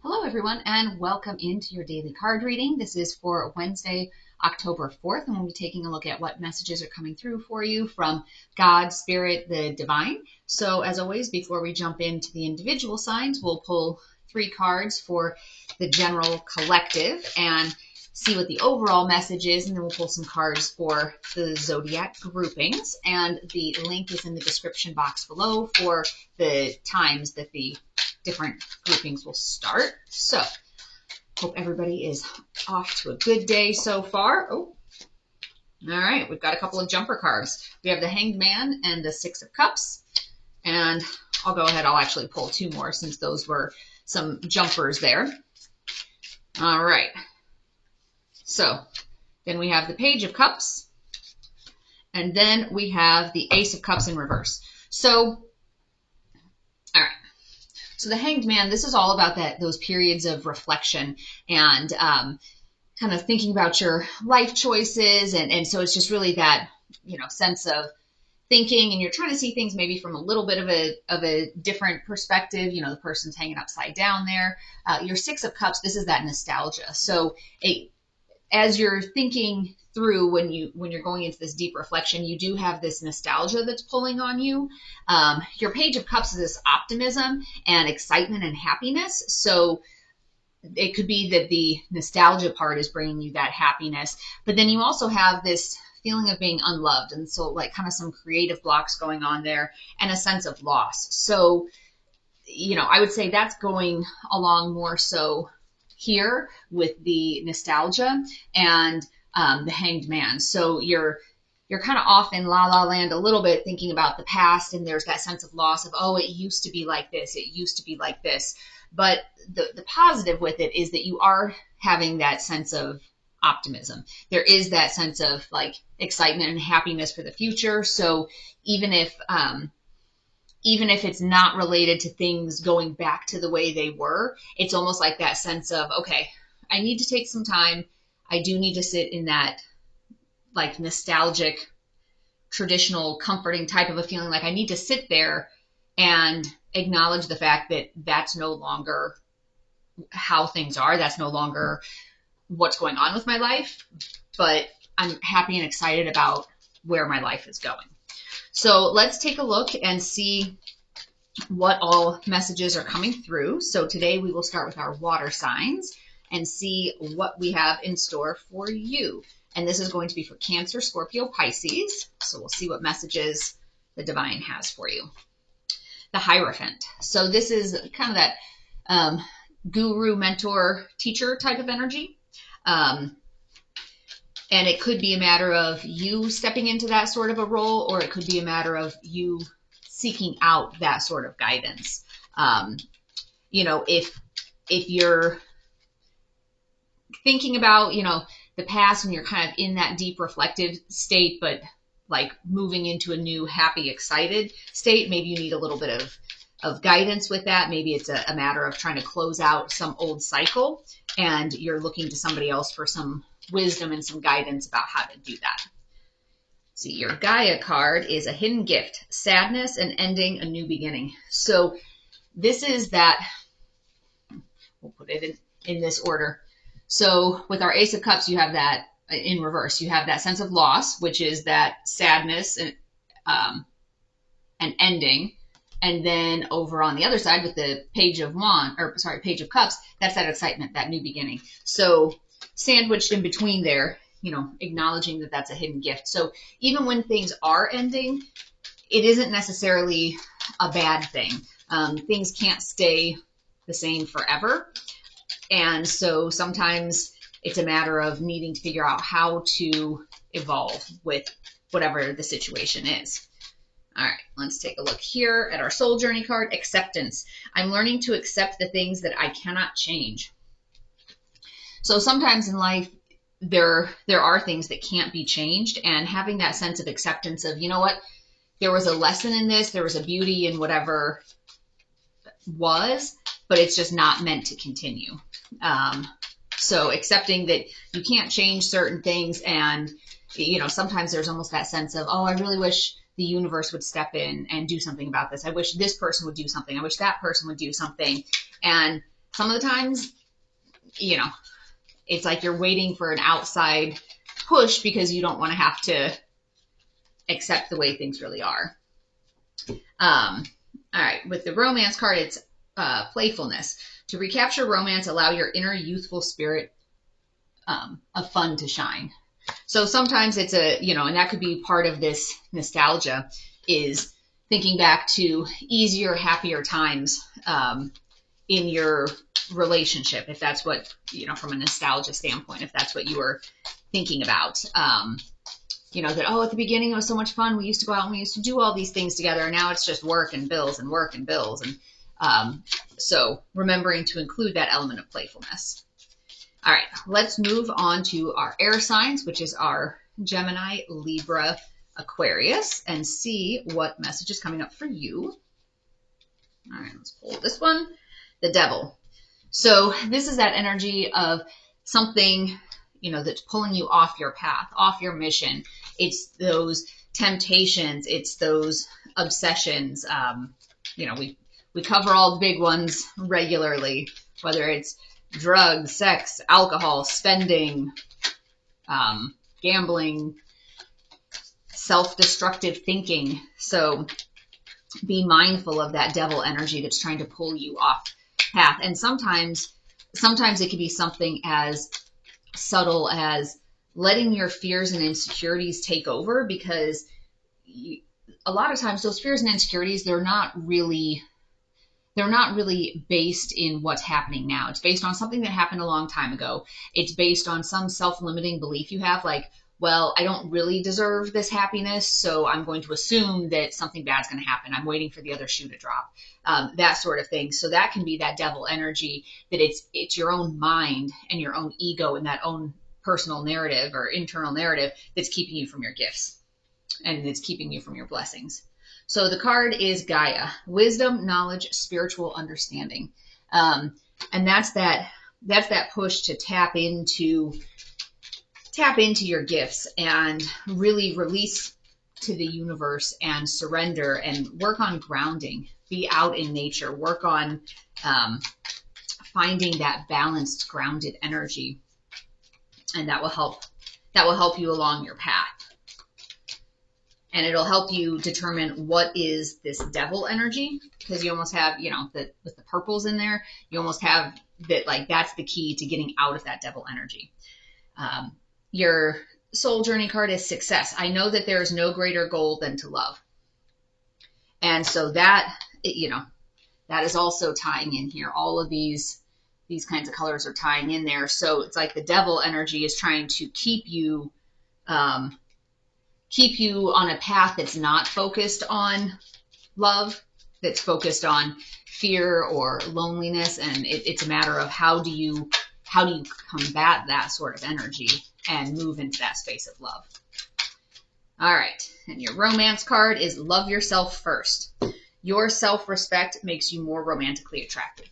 Hello, everyone, and welcome into your daily card reading. This is for Wednesday, October 4th, and we'll be taking a look at what messages are coming through for you from God, Spirit, the Divine. So, as always, before we jump into the individual signs, we'll pull 3 cards for the general collective and see what the overall message is, and then we'll pull some cards for the zodiac groupings. And the link is in the description box below for the times that the different groupings will start. So, hope everybody is off to a good day so far. Oh, all right, we've got a couple of jumper cards. We have the Hanged Man and the Six of Cups. And I'll go ahead, I'll actually pull 2 more since those were some jumpers there. All right. So, then we have the Page of Cups. And then we have the Ace of Cups in reverse. So, all right. So the Hanged Man, this is all about those periods of reflection and kind of thinking about your life choices. And so it's just really that, sense of thinking, and you're trying to see things maybe from a little bit of a different perspective. The person's hanging upside down there. Your Six of Cups, this is that nostalgia. So as you're thinking through when you're going into this deep reflection, you do have this nostalgia that's pulling on you. Your Page of Cups is this optimism and excitement and happiness. So it could be that the nostalgia part is bringing you that happiness, but then you also have this feeling of being unloved. And so like kind of some creative blocks going on there and a sense of loss. So, I would say that's going along more so here with the nostalgia and the Hanged Man. So you're kind of off in la la land a little bit, thinking about the past, and there's that sense of loss of, oh, it used to be like this, it used to be like this. But the positive with it is that you are having that sense of optimism. There is that sense of like excitement and happiness for the future. So even if it's not related to things going back to the way they were, it's almost like that sense of, okay, I need to take some time. I do need to sit in that like nostalgic, traditional, comforting type of a feeling. Like I need to sit there and acknowledge the fact that that's no longer how things are. That's no longer what's going on with my life, but I'm happy and excited about where my life is going. So let's take a look and see what all messages are coming through. So today we will start with our water signs and see what we have in store for you. And this is going to be for Cancer, Scorpio, Pisces. So we'll see what messages the Divine has for you. The Hierophant. So this is kind of that guru, mentor, teacher type of energy. And it could be a matter of you stepping into that sort of a role, or it could be a matter of you seeking out that sort of guidance. If you're thinking about, the past and you're kind of in that deep reflective state, but like moving into a new, happy, excited state, maybe you need a little bit of guidance with that. Maybe it's a matter of trying to close out some old cycle and you're looking to somebody else for some wisdom and some guidance about how to do that. See, your Gaia card is a hidden gift, sadness and ending a new beginning. So this is that, we'll put it in this order. So with our Ace of Cups, you have that in reverse. You have that sense of loss, which is that sadness and ending. And then over on the other side with the Page of Cups, that's that excitement, that new beginning. So sandwiched in between there, acknowledging that that's a hidden gift. So even when things are ending, it isn't necessarily a bad thing. Things can't stay the same forever. And so sometimes it's a matter of needing to figure out how to evolve with whatever the situation is. All right, let's take a look here at our soul journey card, acceptance. I'm learning to accept the things that I cannot change. So sometimes in life, there are things that can't be changed, and having that sense of acceptance of, there was a lesson in this, there was a beauty in whatever was, but it's just not meant to continue. So accepting that you can't change certain things, and sometimes there's almost that sense of, oh, I really wish the universe would step in and do something about this. I wish this person would do something. I wish that person would do something. And some of the times, it's like you're waiting for an outside push because you don't want to have to accept the way things really are. All right, with the romance card, it's playfulness. To recapture romance, allow your inner youthful spirit of fun to shine. So sometimes it's and that could be part of this nostalgia, is thinking back to easier, happier times in your relationship, if that's what, from a nostalgia standpoint, if that's what you were thinking about. That, at the beginning it was so much fun. We used to go out and we used to do all these things together. And now it's just work and bills and work and bills. And so remembering to include that element of playfulness. All right, let's move on to our air signs, which is our Gemini, Libra, Aquarius, and see what message is coming up for you. All right, let's pull this one. The Devil. So this is that energy of something, that's pulling you off your path, off your mission. It's those temptations. It's those obsessions. We cover all the big ones regularly, whether it's drugs, sex, alcohol, spending, gambling, self-destructive thinking. So be mindful of that devil energy that's trying to pull you off path. And sometimes it can be something as subtle as letting your fears and insecurities take over, because a lot of times those fears and insecurities, they're not really based in what's happening now. It's based on something that happened a long time ago. It's based on some self-limiting belief you have, like, well, I don't really deserve this happiness, so I'm going to assume that something bad's going to happen. I'm waiting for the other shoe to drop, that sort of thing. So that can be that devil energy, that it's your own mind and your own ego and that own personal narrative or internal narrative that's keeping you from your gifts and it's keeping you from your blessings. So the card is Gaia, wisdom, knowledge, spiritual understanding. And that's that push to tap into your gifts and really release to the universe and surrender and work on grounding, be out in nature, work on finding that balanced, grounded energy. And that will help you along your path. And it'll help you determine what is this devil energy, because you almost have, with the purples in there, you almost have that, like, that's the key to getting out of that devil energy. Your soul journey card is success. I know that there is no greater goal than to love. And so that is also tying in here. All of these kinds of colors are tying in there. So it's like the devil energy is trying to keep you on a path that's not focused on love, that's focused on fear or loneliness. And it's a matter of how do you combat that sort of energy and move into that space of love. All right. And your romance card is love yourself first. Your self-respect makes you more romantically attractive.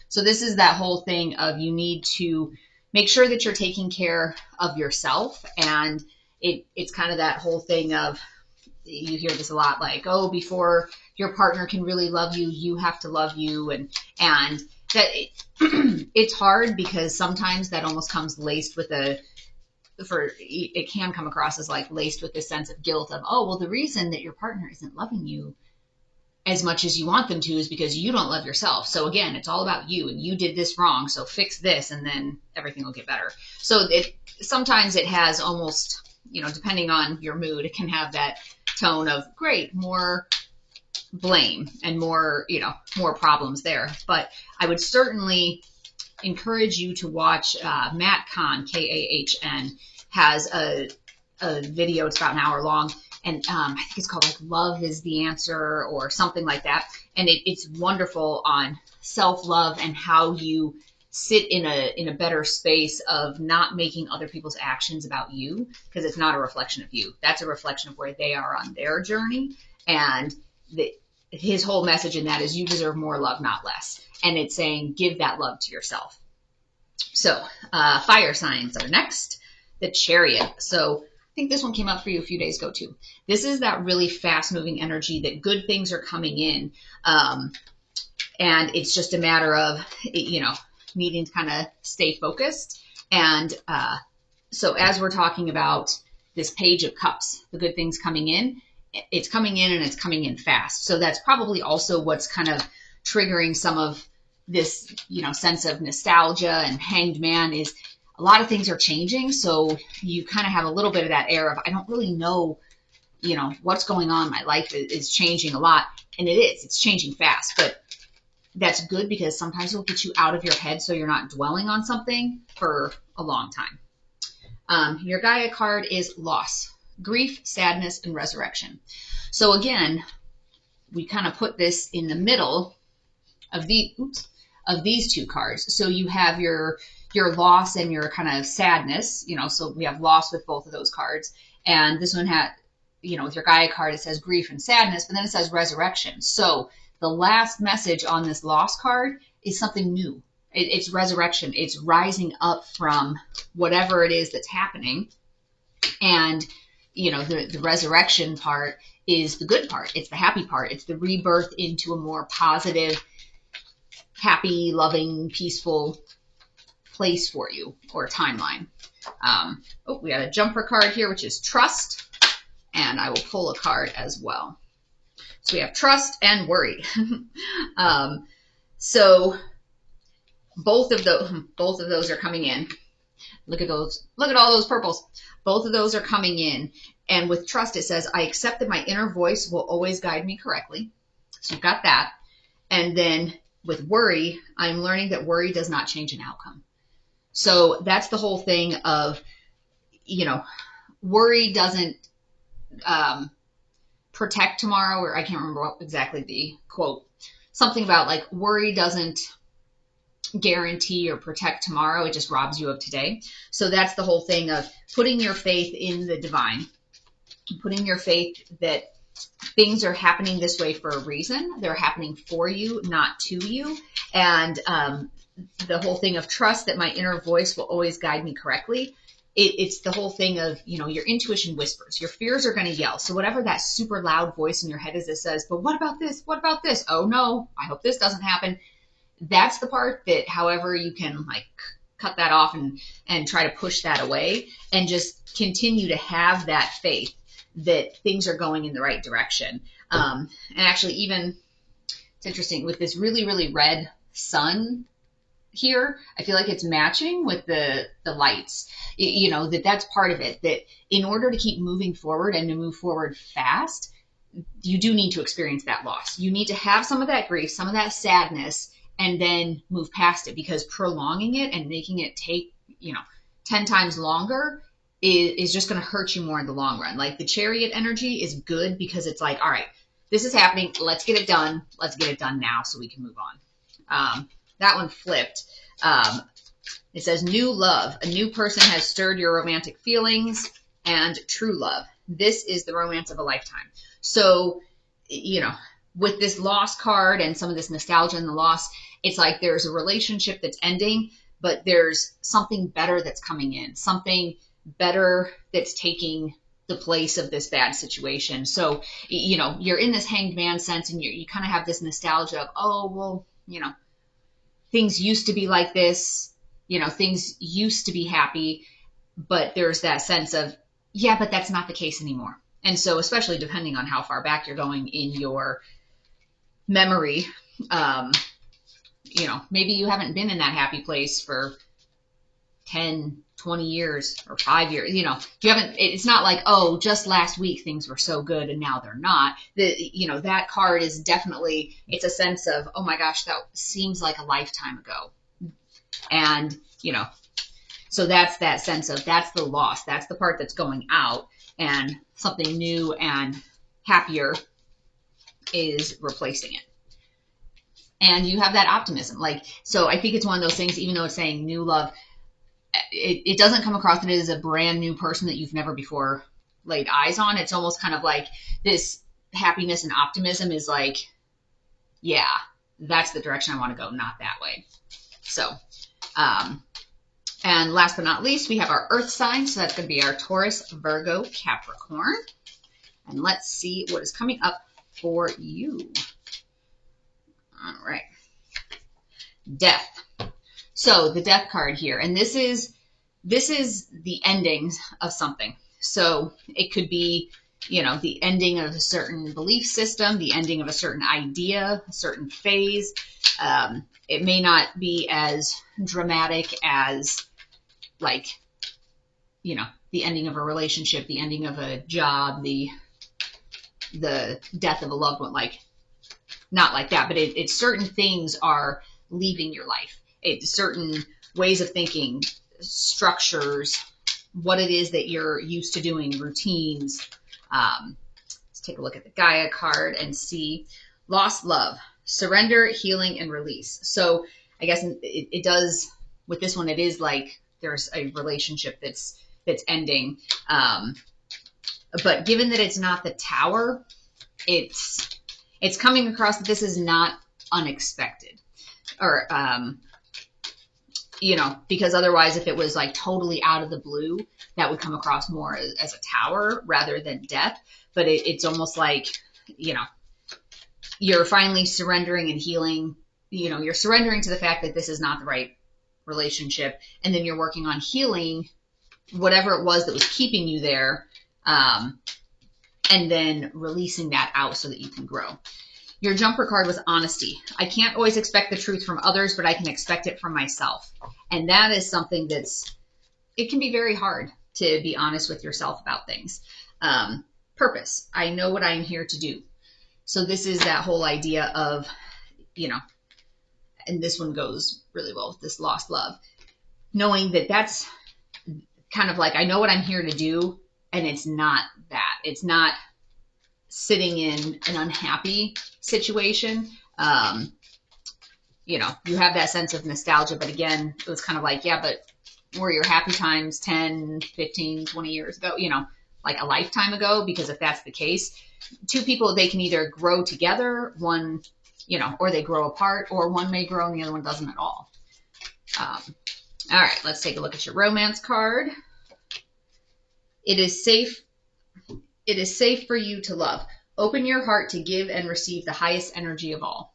So this is that whole thing of you need to make sure that you're taking care of yourself. And it's kind of that whole thing of, you hear this a lot, like, oh, before your partner can really love you, you have to love you. And that it's hard, because sometimes that almost comes laced with it can come across as like laced with this sense of guilt of, oh, well, the reason that your partner isn't loving you as much as you want them to is because you don't love yourself. So again, it's all about you, and you did this wrong, so fix this and then everything will get better. So sometimes it has almost, depending on your mood, it can have that tone of, great, more blame and more problems there. But I would certainly encourage you to watch Matt Kahn, Kahn, has a video. It's about an hour long. And I think it's called like Love is the Answer or something like that. And it's wonderful on self-love and how you sit in a better space of not making other people's actions about you, because it's not a reflection of you. That's a reflection of where they are on their journey. And his whole message in that is you deserve more love, not less. And it's saying give that love to yourself. So fire signs are next. The Chariot. So I think this one came up for you a few days ago too. This is that really fast moving energy that good things are coming in. And it's just a matter of, needing to kind of stay focused. And so as we're talking about this Page of Cups, the good things coming in, it's coming in and it's coming in fast. So that's probably also what's kind of triggering some of this, sense of nostalgia and Hanged Man is a lot of things are changing. So you kind of have a little bit of that air of, I don't really know, what's going on. My life is changing a lot, and it's changing fast, but that's good because sometimes it'll get you out of your head so you're not dwelling on something for a long time. Your Gaia card is loss, grief, sadness, and resurrection. So again, we kind of put this in the middle of these two cards. So you have your loss and your kind of sadness, so we have loss with both of those cards. And this one had, with your Gaia card, it says grief and sadness, but then it says resurrection. So the last message on this loss card is something new. It's resurrection. It's rising up from whatever it is that's happening. And, the resurrection part is the good part. It's the happy part. It's the rebirth into a more positive, happy, loving, peaceful place for you, or timeline. We got a jumper card here, which is trust. And I will pull a card as well. So we have trust and worry. So both of those are coming in. Look at those. Look at all those purples. Both of those are coming in. And with trust, it says, I accept that my inner voice will always guide me correctly. So you've got that. And then with worry, I'm learning that worry does not change an outcome. So that's the whole thing of, worry doesn't protect tomorrow, or I can't remember what exactly the quote, something about like worry doesn't guarantee or protect tomorrow. It just robs you of today. So that's the whole thing of putting your faith in the divine, putting your faith that things are happening this way for a reason. They're happening for you, not to you. And the whole thing of trust that my inner voice will always guide me correctly. It's the whole thing of, your intuition whispers. Your fears are going to yell. So whatever that super loud voice in your head is that says, but what about this? What about this? Oh no, I hope this doesn't happen. That's the part that, however, you can like cut that off and try to push that away and just continue to have that faith that things are going in the right direction. And actually, even it's interesting with this really, really red sun here, I feel like it's matching with the lights, that's part of it, that in order to keep moving forward and to move forward fast, you do need to experience that loss. You need to have some of that grief, some of that sadness, and then move past it, because prolonging it and making it take, 10 times longer is just going to hurt you more in the long run. Like the Chariot energy is good because it's like, all right, this is happening. Let's get it done. Let's get it done now so we can move on. That one flipped. It says new love. A new person has stirred your romantic feelings, and true love. This is the romance of a lifetime. So, with this loss card and some of this nostalgia and the loss, it's like there's a relationship that's ending, but there's something better that's coming in, something better that's taking the place of this bad situation. So, you're in this Hanged Man sense, and you kind of have this nostalgia of, oh, well, things used to be like this, things used to be happy, but there's that sense of, yeah, but that's not the case anymore. And so, especially depending on how far back you're going in your memory, maybe you haven't been in that happy place for 10, 20 years or 5 years, it's not like, oh, just last week things were so good and now they're not. That card is definitely, it's a sense of, oh my gosh, that seems like a lifetime ago. And, so that's that sense of, that's the loss. That's the part that's going out, and something new and happier is replacing it. And you have that optimism. So I think it's one of those things, even though it's saying new love, it doesn't come across that it is a brand new person that you've never before laid eyes on. It's almost kind of like this happiness and optimism is like, yeah, that's the direction I want to go, not that way. So, and last but not least, we have our earth sign. So that's going to be our Taurus, Virgo, Capricorn. And let's see what is coming up for you. All right. Death. So the death card here, and this is the endings of something. So it could be, the ending of a certain belief system, the ending of a certain idea, a certain phase. It may not be as dramatic as, like, the ending of a relationship, the ending of a job, the death of a loved one, like, not like that, but it's certain things are leaving your life. It's certain ways of thinking, structures, what it is that you're used to doing, routines. Let's take a look at the Gaia card and see lost love, surrender, healing, and release. So I guess it does, with this one, it is like there's a relationship that's ending. But given that it's not the Tower, it's coming across that this is not unexpected, or because otherwise, if it was like totally out of the blue, that would come across more as a Tower rather than death. But it's almost like, you're finally surrendering and healing. You're surrendering to the fact that this is not the right relationship, and then you're working on healing whatever it was that was keeping you there, and then releasing that out so that you can grow. Your jumper card was honesty. I can't always expect the truth from others, but I can expect it from myself. And that is something it can be very hard to be honest with yourself about things. Purpose. I know what I'm here to do. So this is that whole idea of, and this one goes really well with this lost love, knowing that that's kind of like, I know what I'm here to do, and it's not that. It's not sitting in an unhappy situation. You have that sense of nostalgia, but again, it was kind of like, yeah, but were your happy times 10, 15, 20 years ago, like a lifetime ago? Because if that's the case, two people, they can either grow together, one, or they grow apart, or one may grow and the other one doesn't at all. All right, let's take a look at your romance card. It is safe for you to love. Open your heart to give and receive the highest energy of all.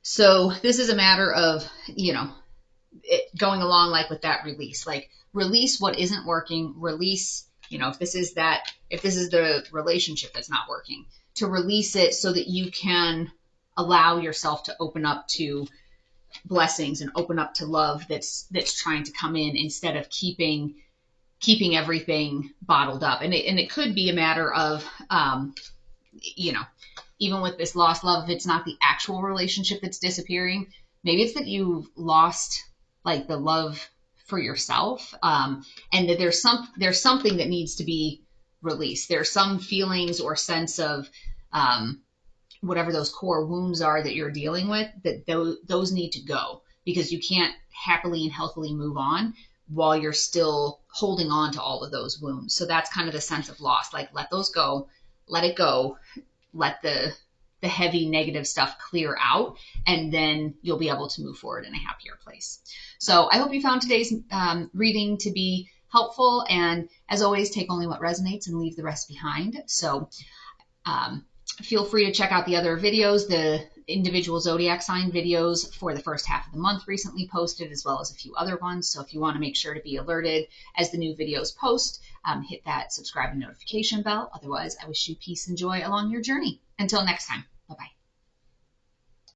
So this is a matter of, going along like with that release, like release what isn't working, release, if this is the relationship that's not working, to release it so that you can allow yourself to open up to blessings and open up to love that's trying to come in, instead of keeping everything bottled up. And it could be a matter of, even with this lost love, if it's not the actual relationship that's disappearing, maybe it's that you've lost like the love for yourself, and that there's something that needs to be released. There's some feelings or sense of whatever those core wounds are that you're dealing with, that those need to go, because you can't happily and healthily move on while you're still holding on to all of those wounds. So that's kind of the sense of loss. Like, let those go, let it go, let the heavy negative stuff clear out, and then you'll be able to move forward in a happier place. So I hope you found today's reading to be helpful. And as always, take only what resonates and leave the rest behind. So feel free to check out the other videos, the individual zodiac sign videos for the first half of the month recently posted, as well as a few other ones. So if you want to make sure to be alerted as the new videos post, hit that subscribe and notification bell. Otherwise, I wish you peace and joy along your journey. Until next time, bye-bye.